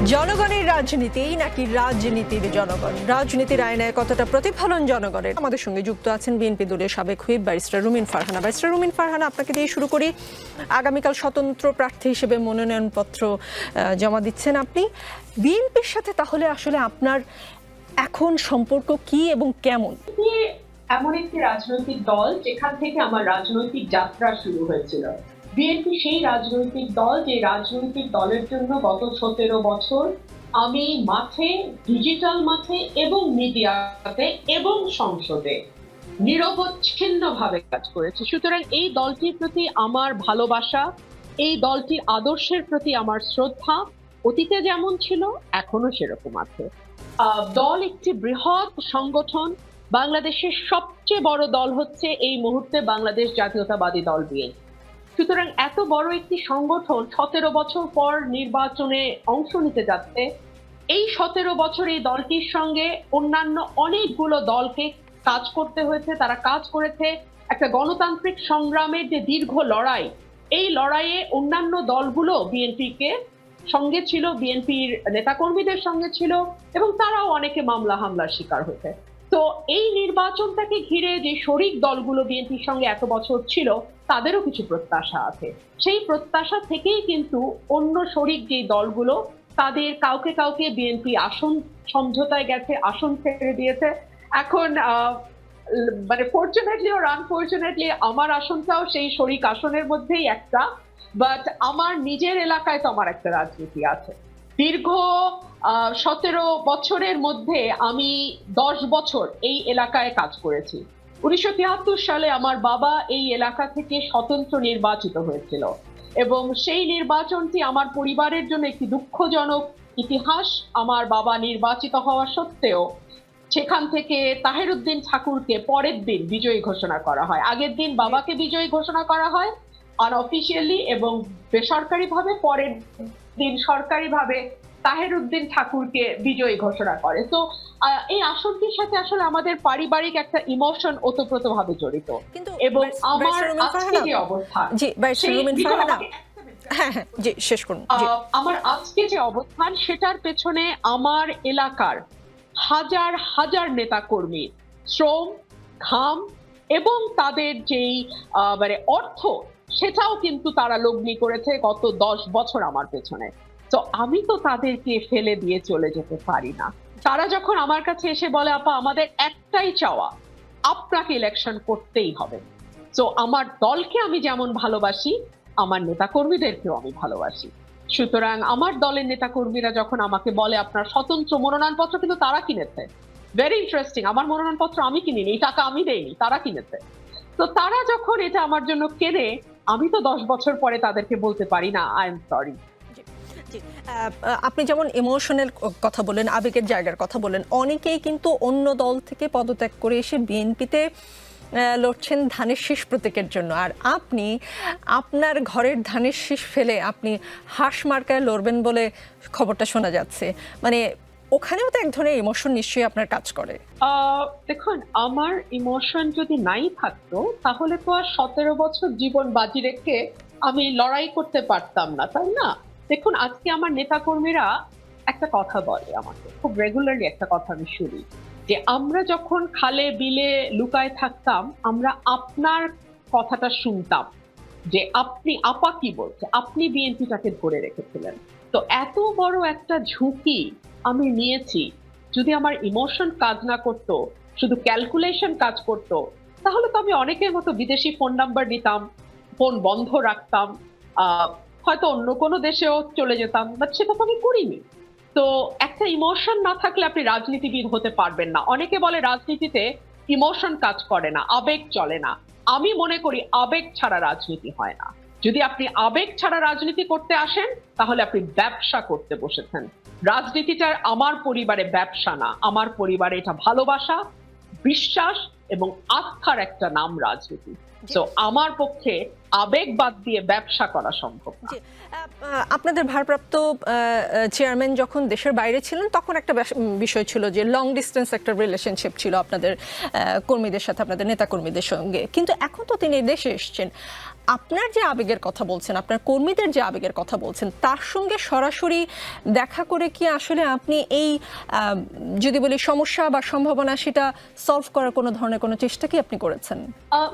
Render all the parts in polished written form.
জনগণের রাজনীতি নাকি রাজনীতির জনগণ, রাজনীতির আয়নায় কতটা প্রতিফলন জনগণের? আমাদের সঙ্গে যুক্ত আছেন বিএনপি দলের সাবেক হুইপ ব্যারিস্টার রুমিন ফারহানা। ব্যারিস্টার রুমিন ফারহানা, আপনাকে দিয়ে শুরু করি। আগামীকাল স্বতন্ত্র প্রার্থী হিসেবে মনোনয়নপত্র জমা দিচ্ছেন আপনি। বিএনপির সাথে তাহলে আসলে আপনার এখন সম্পর্ক কি এবং কেমন? এমন একটি রাজনৈতিক দল যেখান থেকে আমার রাজনৈতিক যাত্রা শুরু হয়েছিল। বিএনপি সেই রাজনৈতিক দল যে রাজনৈতিক দলের জন্য গত 17 বছর আমি মাঠে, ডিজিটাল মাঠে এবং মিডিয়াতে এবং সংসদে নিরবচ্ছিন্নভাবে কাজ করেছি। সুতরাং এই দলটির প্রতি আমার ভালোবাসা, এই দলটির আদর্শের প্রতি আমার শ্রদ্ধা অতীতে যেমন ছিল এখনো সেরকম আছে। দল একটি বৃহৎ সংগঠন। বাংলাদেশের সবচেয়ে বড় দল হচ্ছে এই মুহূর্তে বাংলাদেশ জাতীয়তাবাদী দল বিএনপি। সুতরাং এত বড় একটি সংগঠন 17 বছর পর নির্বাচনে অংশ নিতে যাচ্ছে। এই 17 বছর এই দলটির সঙ্গে অন্যান্য অনেকগুলো দলকে কাজ করতে হয়েছে। তারা কাজ করেছে একটা গণতান্ত্রিক সংগ্রামের যে দীর্ঘ লড়াই, এই লড়াইয়ে অন্যান্য দলগুলো বিএনপিকে সঙ্গে ছিল, বিএনপির নেতাকর্মীদের সঙ্গে ছিল এবং তারাও অনেকে মামলা হামলার শিকার হয়েছে। তো এই নির্বাচনটাকে ঘিরে যে শরিক দলগুলো বিএনপির সঙ্গে এত বছর ছিল তাদেরও কিছু প্রত্যাশা আছে। সেই প্রত্যাশা থেকেই কিন্তু অন্য শরিক যে দলগুলো তাদের কাউকে কাউকে বিএনপি আসন সমঝোতায় গেছে, আসন ছেড়ে দিয়েছে। এখন মানে ফরচুনেটলি ওর আনফরচুনেটলি আমার আসনটাও সেই শরিক আসনের মধ্যেই একটা। বাট আমার নিজের এলাকায় তো আমার একটা রাজনীতি আছে। দীর্ঘ 17 বছরের মধ্যে আমি 10 বছর এই এলাকায় কাজ করেছি। 1973 সালে আমার বাবা এই এলাকা থেকে স্বতন্ত্র নির্বাচিত হয়েছিল এবং সেই নির্বাচনটি আমার পরিবারের জন্য একটি দুঃখজনক ইতিহাস। আমার বাবা নির্বাচিত হওয়া সত্ত্বেও সেখান থেকে তাহেরউদ্দিন ঠাকুরকে পরের দিন বিজয়ী ঘোষণা করা হয়। আগের দিন বাবাকে বিজয়ী ঘোষণা করা হয় আনঅফিশিয়ালি এবং বেসরকারিভাবে, পরের দিন সরকারিভাবে তাহেরউদ্দিন ঠাকুরকে বিজয়ী ঘোষণা করে। তো এই আসনটির সাথে আসলে আমাদের পারিবারিক একটা ইমোশন ওতপ্রোতভাবে জড়িত। এবং আমার আজকে যে অবস্থান, আমার আজকে যে অবস্থান সেটার পেছনে আমার এলাকার হাজার হাজার নেতাকর্মীর শ্রম, ঘাম এবং তাদের যেই মানে অর্থ, সেটাও কিন্তু তারা লগ্নি করেছে গত 10 বছর আমার পেছনে। তো আমি তো তাদেরকে ফেলে দিয়ে চলে যেতে পারি না। তারা যখন আমার কাছে এসে বলে, আপা আমাদের একটাই চাওয়া, আপনাকে ইলেকশন করতেই হবে। তো আমার দলকে আমি যেমন ভালোবাসি, আমার নেতাকর্মীদেরকেও আমি ভালোবাসি। সুতরাং আমার দলের নেতাকর্মীরা যখন আমাকে বলে আপনার স্বতন্ত্র মনোনয়নপত্র কিন্তু তারা কিনেছে, ভেরি ইন্টারেস্টিং, আমার মনোনয়নপত্র আমি কিনিনি, এই টাকা আমি দেইনি, তারা কিনেছে। তো তারা যখন এটা আমার জন্য কেনে, আমি তো 10 বছর পরে তাদেরকে বলতে পারি না আই এম সরি। আপনি যেমন ইমোশনাল কথা বলেন, আবেগের জায়গার কথা বলেন, অনেকেই কিন্তু অন্য দল থেকে পদত্যাগ করে এসে বিএনপিতে লড়ছেন ধানের শীষ প্রতীকের জন্য, আর আপনি আপনার ঘরের ধানের শীষ ফেলে আপনি হাঁস মার্কায় লড়বেন বলে খবরটা শোনা যাচ্ছে। মানে ওখানেও তো এক ধরনের ইমোশন নিশ্চয়ই আপনার কাজ করে। দেখুন, আমার ইমোশন যদি নাই থাকতো তাহলে তো আর 17 বছর জীবন বাজি রেখে আমি লড়াই করতে পারতাম না, তাই না? দেখুন, আজকে আমার নেতাকর্মীরা একটা কথা বলে আমাকে, খুব রেগুলারলি একটা কথা আমি শুনি, যে আমরা যখন খালে বিলে লুকায় থাকতাম আমরা আপনার কথাটা শুনতাম, যে আপনি আপা কি বলছে, আপনি বিএনপিটাকে ধরে রেখেছিলেন। তো এত বড় একটা ঝুঁকি আমি নিয়েছি, যদি আমার ইমোশন কাজ না করতো, শুধু ক্যালকুলেশন কাজ করতো, তাহলে তো আমি অনেকের মতো বিদেশি ফোন নাম্বার নিতাম, ফোন বন্ধ রাখতাম, হয়তো অন্য কোনো দেশেও চলে যেতাম, বাট সেটা তো আমি করিনি। তো একটা ইমোশন না থাকলে আপনি রাজনীতিবিদ হতে পারবেন না। অনেকে বলে রাজনীতিতে ইমোশন কাজ করে না, আবেগ চলে না। আমি মনে করি আবেগ ছাড়া রাজনীতি হয় না। যদি আপনি আবেগ ছাড়া রাজনীতি করতে আসেন তাহলে আপনি ব্যবসা করতে বসেছেন। রাজনীতিটা আমার পরিবারে ব্যবসা না, আমার পরিবারে এটা ভালোবাসা, বিশ্বাস এবং আস্থার একটা নাম রাজনীতি। তো আমার পক্ষে আবেগ বাদ দিয়ে ব্যবসা করা সম্ভব না। আপনাদের ভারপ্রাপ্ত চেয়ারম্যান যখন দেশের বাইরে ছিলেন তখন একটা বিষয় ছিল যে লং ডিস্টেন্স একটা রিলেশনশিপ ছিল আপনাদের কর্মীদের সাথে, আপনাদের নেতা কর্মীদের সঙ্গে, কিন্তু এখন তো তিনি দেশে এসেছেন। আপনার যে আবেগের কথা বলছেন, আপনার কর্মীদের যে আবেগের কথা বলছেন, তার সঙ্গে সরাসরি দেখা করে কি আসলে আপনি এই যদি বলি সমস্যা বা সম্ভাবনা সেটা সলভ করার কোনো ধরনের কোনো চেষ্টা কি আপনি করেছেন?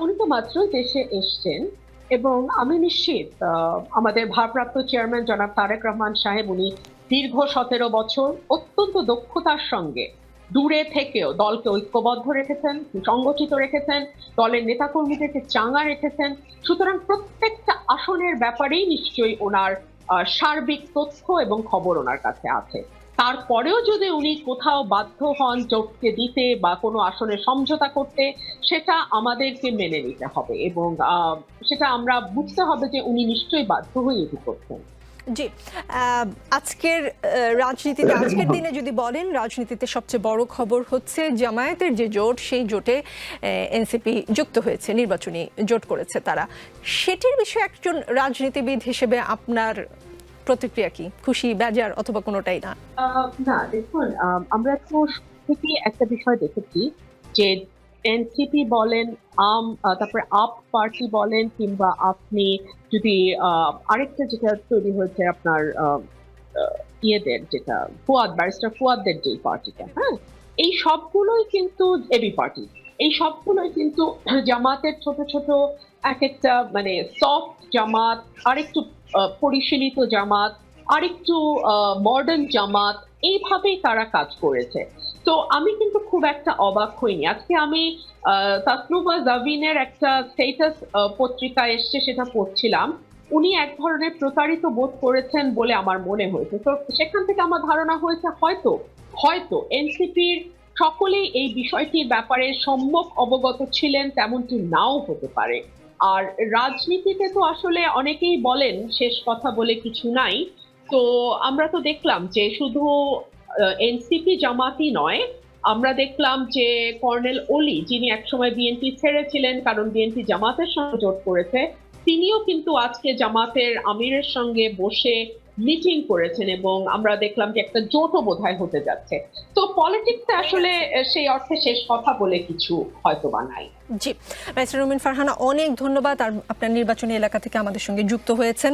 উনি তো মাত্রই দেশে এসছেন এবং আমি নিশ্চিত আমাদের ভারপ্রাপ্ত চেয়ারম্যান জনাব তারেক রহমান সাহেব উনি দীর্ঘ 17 বছর অত্যন্ত দক্ষতার সঙ্গে দূরে থেকেও দলকে ঐক্যবদ্ধ রেখেছেন, সংগঠিত রেখেছেন, দলের নেতাকর্মীদেরকে চাঙ্গা রেখেছেন। সুতরাং প্রত্যেকটা আসনের ব্যাপারেই নিশ্চয়ই ওনার সার্বিক তথ্য এবং খবর ওনার কাছে আছে। তারপরেও যদি উনি কোথাও বাধ্য হন জোটকে দিতে বা কোনো আসনে সমঝোতা করতে, সেটা আমাদেরকে মেনে নিতে হবে এবং সেটা আমরা বুঝতে হবে যে উনি নিশ্চয়ই বাধ্য হয়ে এটি করছেন। জি, আজকের রাজনীতিতে আজকের দিনে যদি বলেন, রাজনীতিতে সবচেয়ে বড় খবর হচ্ছে জামায়াতের যে জোট, সেই জোটে এনসিপি যুক্ত হয়েছে, নির্বাচনী জোট করেছে তারা। সেটির বিষয়ে একজন রাজনীতিবিদ হিসেবে আপনার প্রতিক্রিয়া কি? খুশি, বেজার অথবা কোনোটাই না? না দেখুন, আমরা তো থেকে একটা বিষয় দেখেছি যে এনসিপি বলেন, তারপরে আপ পার্টি বলেন, কিংবা আপনি যদি আরেকটা যেটা তৈরি হয়েছে আপনার ইয়েদের, যেটা ব্যারিস্টার ফুয়াদদের যে পার্টিটা, হ্যাঁ, এই সবগুলোই কিন্তু এবি পার্টি, এই সবগুলোই কিন্তু জামাতের ছোট ছোট এক একটা মানে সফট জামাত, আরেকটু পরিশীলিত জামাত, আরেকটু মডার্ন জামাত, এইভাবেই তারা কাজ করেছে। তো আমি কিন্তু খুব একটা অবাক হইনি। আজকে আমি তাসনুভা জাভিনের একটা স্টেটাস পত্রিকায় এসছে, সেটা পড়ছিলাম। উনি এক ধরনের প্রতারিত বোধ করেছেন বলে আমার মনে হয়েছে। তো সেখান থেকে আমার ধারণা হয়েছে হয়তো হয়তো এনসিপির সকলেই এই বিষয়টির ব্যাপারে সম্যক অবগত ছিলেন, তেমনটি নাও হতে পারে। আর রাজনীতিতে তো আসলে অনেকেই বলেন শেষ কথা বলে কিছু নাই। তো আমরা তো দেখলাম যে শুধু এনসিপি জামাতই নয়, আমরা দেখলাম যে কর্নেল অলি, যিনি একসময় বিএনপি ছেড়েছিলেন কারণ বিএনপি জামাতের সঙ্গে জোট করেছে, তিনিও কিন্তু আজকে জামাতের আমিরের সঙ্গে বসে মিটিং করেছেন এবং আমরা দেখলাম যে একটা জোটও বোধহয় হতে যাচ্ছে। তো পলিটিক্সে আসলে সেই অর্থে শেষ কথা বলে কিছু হয়তো বা নাই। জি, ব্যারিস্টার রুমিন ফারহানা, অনেক ধন্যবাদ আর আপনার নির্বাচনী এলাকা থেকে আমাদের সঙ্গে যুক্ত হয়েছেন।